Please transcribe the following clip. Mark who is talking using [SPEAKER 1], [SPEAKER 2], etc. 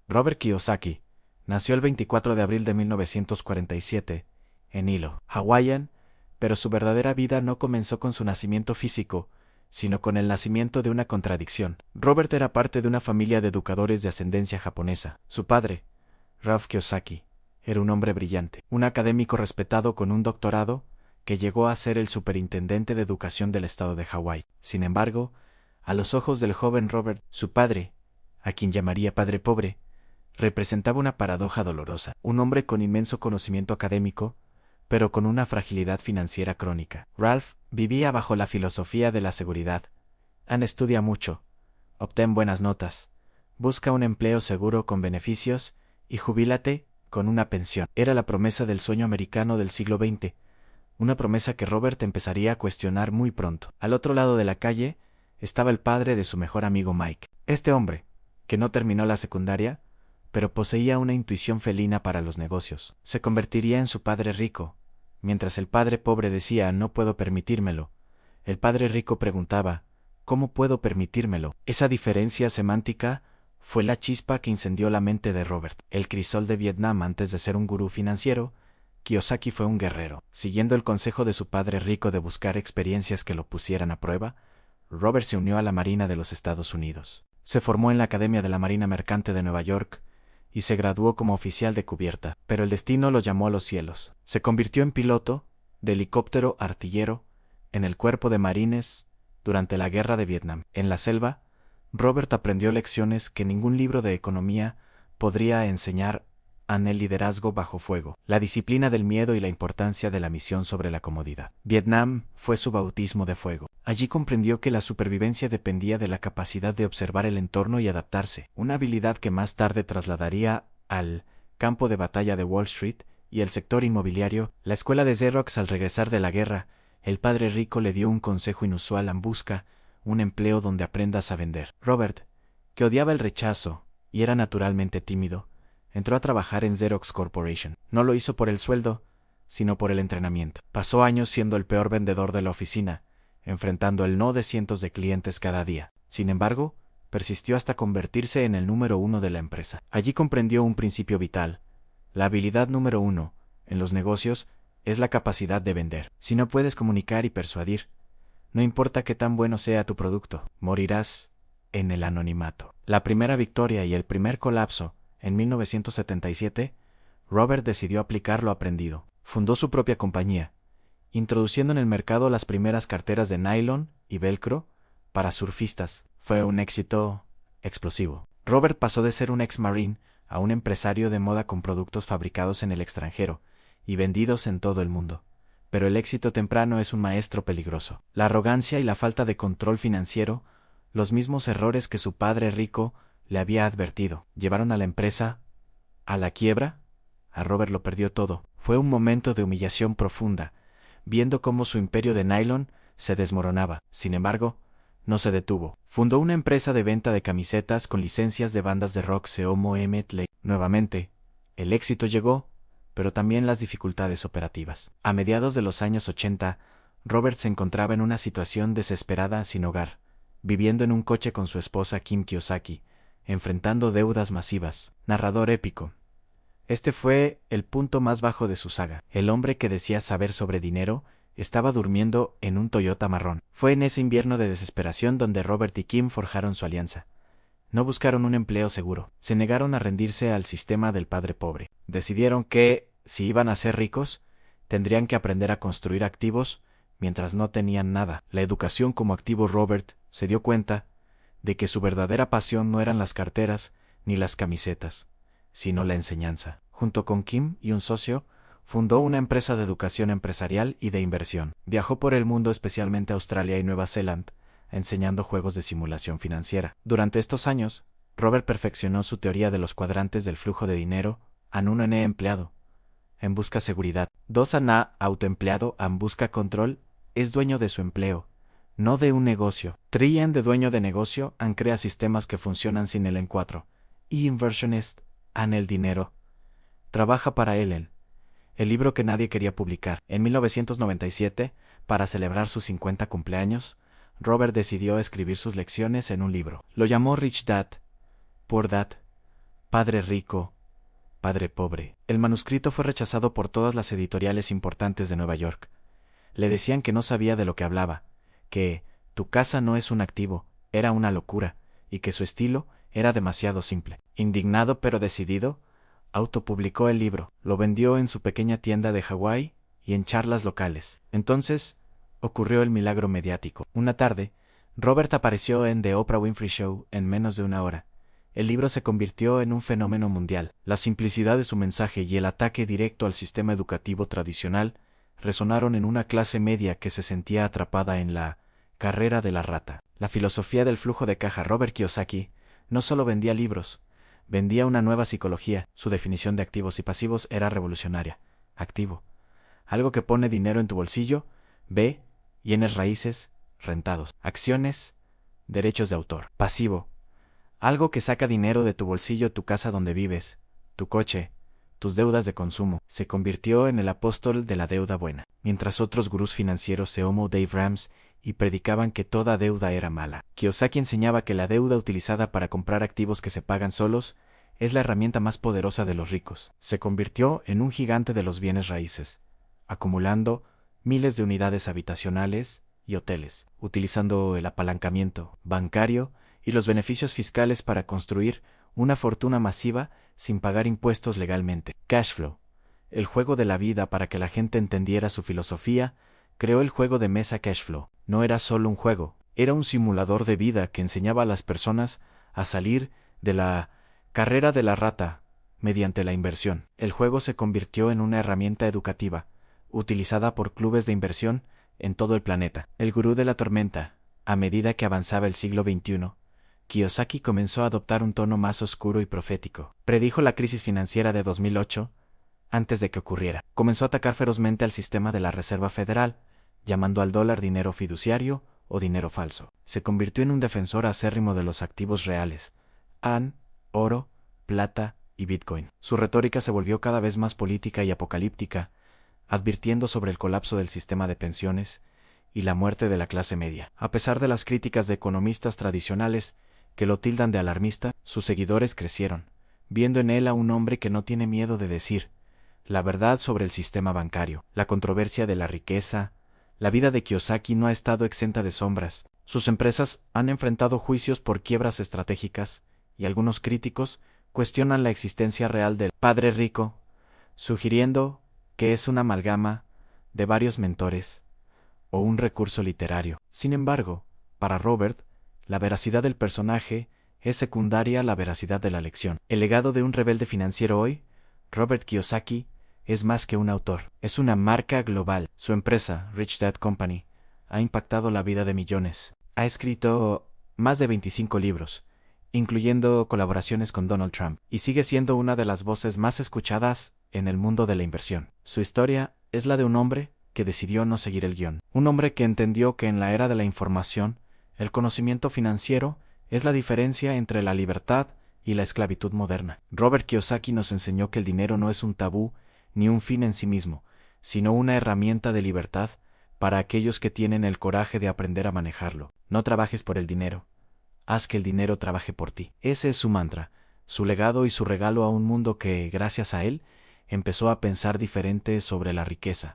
[SPEAKER 1] Robert Kiyosaki nació el 24 de abril de 1947 en Hilo, Hawái, pero su verdadera vida no comenzó con su nacimiento físico, sino con el nacimiento de una contradicción. Robert era parte de una familia de educadores de ascendencia japonesa. Su padre, Ralph Kiyosaki, era un hombre brillante, un académico respetado con un doctorado que llegó a ser el superintendente de educación del estado de Hawái. Sin embargo, a los ojos del joven Robert, su padre, a quien llamaría padre pobre, representaba una paradoja dolorosa, un hombre con inmenso conocimiento académico, pero con una fragilidad financiera crónica. Ralph vivía bajo la filosofía de la seguridad. Estudia mucho, obtén buenas notas, busca un empleo seguro con beneficios y jubílate con una pensión. Era la promesa del sueño americano del siglo XX, una promesa que Robert empezaría a cuestionar muy pronto. Al otro lado de la calle estaba el padre de su mejor amigo Mike. Este hombre, que no terminó la secundaria, pero poseía una intuición felina para los negocios, se convertiría en su padre rico. Mientras el padre pobre decía «no puedo permitírmelo», el padre rico preguntaba «¿cómo puedo permitírmelo?». Esa diferencia semántica fue la chispa que incendió la mente de Robert. El crisol de Vietnam antes de ser un gurú financiero, Kiyosaki fue un guerrero. Siguiendo el consejo de su padre rico de buscar experiencias que lo pusieran a prueba, Robert se unió a la Marina de los Estados Unidos. Se formó en la Academia de la Marina Mercante de Nueva York y se graduó como oficial de cubierta, pero el destino lo llamó a los cielos. Se convirtió en piloto de helicóptero artillero en el Cuerpo de Marines durante la Guerra de Vietnam. En la selva, Robert aprendió lecciones que ningún libro de economía podría enseñar en el liderazgo bajo fuego, la disciplina del miedo y la importancia de la misión sobre la comodidad. Vietnam fue su bautismo de fuego. Allí comprendió que la supervivencia dependía de la capacidad de observar el entorno y adaptarse, una habilidad que más tarde trasladaría al campo de batalla de Wall Street y el sector inmobiliario. La escuela de Xerox. Al regresar de la guerra, el padre rico le dio un consejo inusual: busca un empleo donde aprendas a vender. Robert, que odiaba el rechazo y era naturalmente tímido, entró a trabajar en Xerox Corporation. No lo hizo por el sueldo, sino por el entrenamiento. Pasó años siendo el peor vendedor de la oficina, enfrentando el no de cientos de clientes cada día. Sin embargo, persistió hasta convertirse en el número 1 de la empresa. Allí comprendió un principio vital: la habilidad número 1 en los negocios es la capacidad de vender. Si no puedes comunicar y persuadir, no importa qué tan bueno sea tu producto, morirás en el anonimato. La primera victoria y el primer colapso. En 1977, Robert decidió aplicar lo aprendido. Fundó su propia compañía, introduciendo en el mercado las primeras carteras de nylon y velcro para surfistas. Fue un éxito explosivo. Robert pasó de ser un ex-marine a un empresario de moda con productos fabricados en el extranjero y vendidos en todo el mundo. Pero el éxito temprano es un maestro peligroso. La arrogancia y la falta de control financiero, los mismos errores que su padre rico le había advertido, llevaron a la empresa a la quiebra. A Robert lo perdió todo. Fue un momento de humillación profunda, viendo cómo su imperio de nylon se desmoronaba. Sin embargo, no se detuvo. Fundó una empresa de venta de camisetas con licencias de bandas de rock Seomo y Medley. Nuevamente, el éxito llegó, pero también las dificultades operativas. A mediados de los años 80, Robert se encontraba en una situación desesperada, sin hogar, viviendo en un coche con su esposa Kim Kiyosaki, enfrentando deudas masivas. Narrador épico. Este fue el punto más bajo de su saga. El hombre que decía saber sobre dinero estaba durmiendo en un Toyota marrón. Fue en ese invierno de desesperación donde Robert y Kim forjaron su alianza. No buscaron un empleo seguro. Se negaron a rendirse al sistema del padre pobre. Decidieron que, si iban a ser ricos, tendrían que aprender a construir activos mientras no tenían nada. La educación como activo. Robert se dio cuenta de que su verdadera pasión no eran las carteras ni las camisetas, sino la enseñanza. Junto con Kim y un socio, fundó una empresa de educación empresarial y de inversión. Viajó por el mundo, especialmente Australia y Nueva Zelanda, enseñando juegos de simulación financiera. Durante estos años, Robert perfeccionó su teoría de los cuadrantes del flujo de dinero. An 1 empleado, en busca seguridad. 2 autoempleado, en busca control, es dueño de su empleo, no de un negocio. 3 de dueño de negocio, crea sistemas que funcionan sin él. 4 y inversionist, el dinero trabaja para él. El libro que nadie quería publicar. En 1997, para celebrar sus 50 cumpleaños, Robert decidió escribir sus lecciones en un libro. Lo llamó Rich Dad, Poor Dad, Padre rico, padre pobre. El manuscrito fue rechazado por todas las editoriales importantes de Nueva York. Le decían que no sabía de lo que hablaba, que tu casa no es un activo, era una locura, y que su estilo era demasiado simple. Indignado pero decidido, autopublicó el libro, lo vendió en su pequeña tienda de Hawái y en charlas locales. Entonces, ocurrió el milagro mediático. Una tarde, Robert apareció en The Oprah Winfrey Show en menos de una hora. El libro se convirtió en un fenómeno mundial. La simplicidad de su mensaje y el ataque directo al sistema educativo tradicional resonaron en una clase media que se sentía atrapada en la carrera de la rata. La filosofía del flujo de caja. Robert Kiyosaki no solo vendía libros, vendía una nueva psicología. Su definición de activos y pasivos era revolucionaria. Activo: algo que pone dinero en tu bolsillo. B: bienes raíces, rentados. Acciones, derechos de autor. Pasivo: algo que saca dinero de tu bolsillo, tu casa donde vives, tu coche, tus deudas de consumo. Se convirtió en el apóstol de la deuda buena. Mientras otros gurús financieros se como Dave Ramsey y predicaban que toda deuda era mala, Kiyosaki enseñaba que la deuda utilizada para comprar activos que se pagan solos es la herramienta más poderosa de los ricos. Se convirtió en un gigante de los bienes raíces, acumulando miles de unidades habitacionales y hoteles, utilizando el apalancamiento bancario y los beneficios fiscales para construir una fortuna masiva sin pagar impuestos legalmente. Cashflow: el juego de la vida. Para que la gente entendiera su filosofía, creó el juego de mesa Cashflow. No era solo un juego, era un simulador de vida que enseñaba a las personas a salir de la carrera de la rata mediante la inversión. El juego se convirtió en una herramienta educativa, utilizada por clubes de inversión en todo el planeta. El gurú de la tormenta. A medida que avanzaba el siglo XXI, Kiyosaki comenzó a adoptar un tono más oscuro y profético. Predijo la crisis financiera de 2008 antes de que ocurriera. Comenzó a atacar ferozmente al sistema de la Reserva Federal, llamando al dólar dinero fiduciario o dinero falso. Se convirtió en un defensor acérrimo de los activos reales: oro, plata y Bitcoin. Su retórica se volvió cada vez más política y apocalíptica, advirtiendo sobre el colapso del sistema de pensiones y la muerte de la clase media. A pesar de las críticas de economistas tradicionales que lo tildan de alarmista, sus seguidores crecieron, viendo en él a un hombre que no tiene miedo de decir la verdad sobre el sistema bancario. La controversia de la riqueza. La vida de Kiyosaki no ha estado exenta de sombras. Sus empresas han enfrentado juicios por quiebras estratégicas, y algunos críticos cuestionan la existencia real del padre rico, sugiriendo que es una amalgama de varios mentores o un recurso literario. Sin embargo, para Robert, la veracidad del personaje es secundaria a la veracidad de la lección. El legado de un rebelde financiero hoy, Robert Kiyosaki, es más que un autor, es una marca global. Su empresa, Rich Dad Company, ha impactado la vida de millones. Ha escrito más de 25 libros, incluyendo colaboraciones con Donald Trump, y sigue siendo una de las voces más escuchadas en el mundo de la inversión. Su historia es la de un hombre que decidió no seguir el guión. Un hombre que entendió que en la era de la información, el conocimiento financiero es la diferencia entre la libertad y la esclavitud moderna. Robert Kiyosaki nos enseñó que el dinero no es un tabú ni un fin en sí mismo, sino una herramienta de libertad para aquellos que tienen el coraje de aprender a manejarlo. No trabajes por el dinero, haz que el dinero trabaje por ti. Ese es su mantra, su legado y su regalo a un mundo que, gracias a él, empezó a pensar diferente sobre la riqueza.